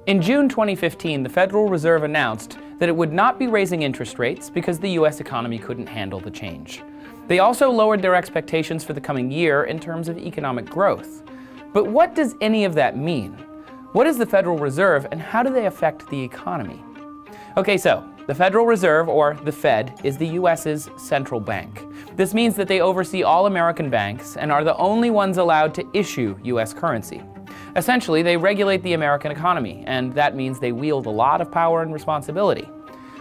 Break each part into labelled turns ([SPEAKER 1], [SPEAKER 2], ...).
[SPEAKER 1] In June 2015, the Federal Reserve announced that it would not be raising interest rates because the U.S. economy couldn't handle the change. They also lowered their expectations for the coming year in terms of economic growth. But what does any of that mean? What is the Federal Reserve and how do they affect the economy? Okay, so the Federal Reserve, or the Fed, is the U.S.'s central bank. This means that they oversee all American banks and are the only ones allowed to issue U.S. currency. Essentially, they regulate the American economy, and that means they wield a lot of power and responsibility.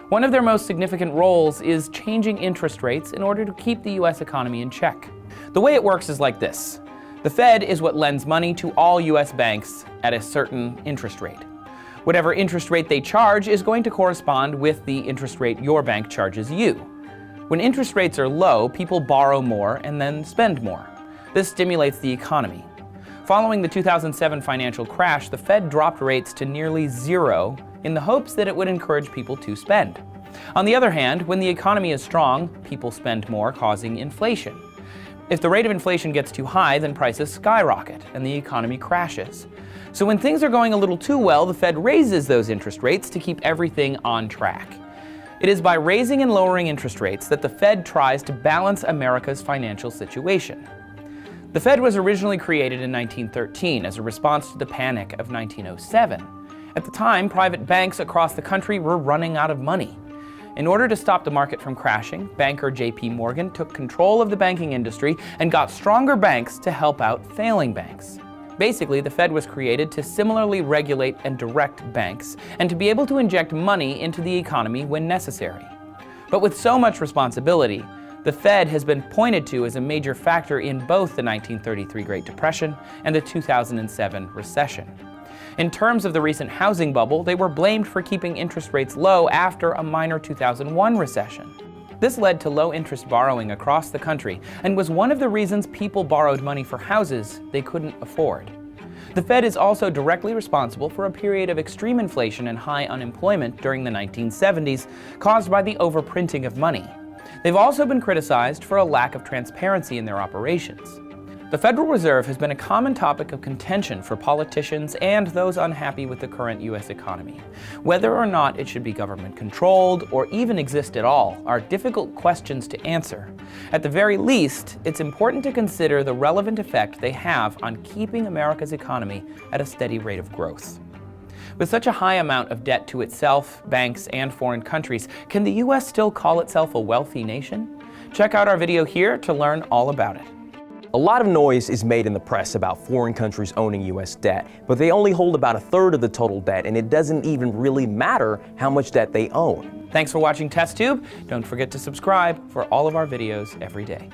[SPEAKER 1] One of their most significant roles is changing interest rates in order to keep the U.S. economy in check. The way it works is like this. The Fed is what lends money to all U.S. banks at a certain interest rate. Whatever interest rate they charge is going to correspond with the interest rate your bank charges you. When interest rates are low, people borrow more and then spend more. This stimulates the economy. Following the 2007 financial crash, the Fed dropped rates to nearly zero in the hopes that it would encourage people to spend. On the other hand, when the economy is strong, people spend more, causing inflation. If the rate of inflation gets too high, then prices skyrocket and the economy crashes. So when things are going a little too well, the Fed raises those interest rates to keep everything on track. It is by raising and lowering interest rates that the Fed tries to balance America's financial situation. The Fed was originally created in 1913 as a response to the Panic of 1907. At the time, private banks across the country were running out of money. In order to stop the market from crashing, banker J.P. Morgan took control of the banking industry and got stronger banks to help out failing banks. Basically, the Fed was created to similarly regulate and direct banks and to be able to inject money into the economy when necessary. But with so much responsibility, the Fed has been pointed to as a major factor in both the 1933 Great Depression and the 2007 recession. In terms of the recent housing bubble, they were blamed for keeping interest rates low after a minor 2001 recession. This led to low-interest borrowing across the country and was one of the reasons people borrowed money for houses they couldn't afford. The Fed is also directly responsible for a period of extreme inflation and high unemployment during the 1970s, caused by the overprinting of money. They've also been criticized for a lack of transparency in their operations. The Federal Reserve has been a common topic of contention for politicians and those unhappy with the current U.S. economy. Whether or not it should be government-controlled or even exist at all are difficult questions to answer. At the very least, it's important to consider the relevant effect they have on keeping America's economy at a steady rate of growth. With such a high amount of debt to itself, banks, and foreign countries, can the U.S. still call itself a wealthy nation? Check out our video here to learn all about it.
[SPEAKER 2] A lot of noise is made in the press about foreign countries owning U.S. debt, but they only hold about a third of the total debt, and it doesn't even really matter how much debt they own.
[SPEAKER 1] Thanks for watching TestTube. Don't forget to subscribe for all of our videos every day.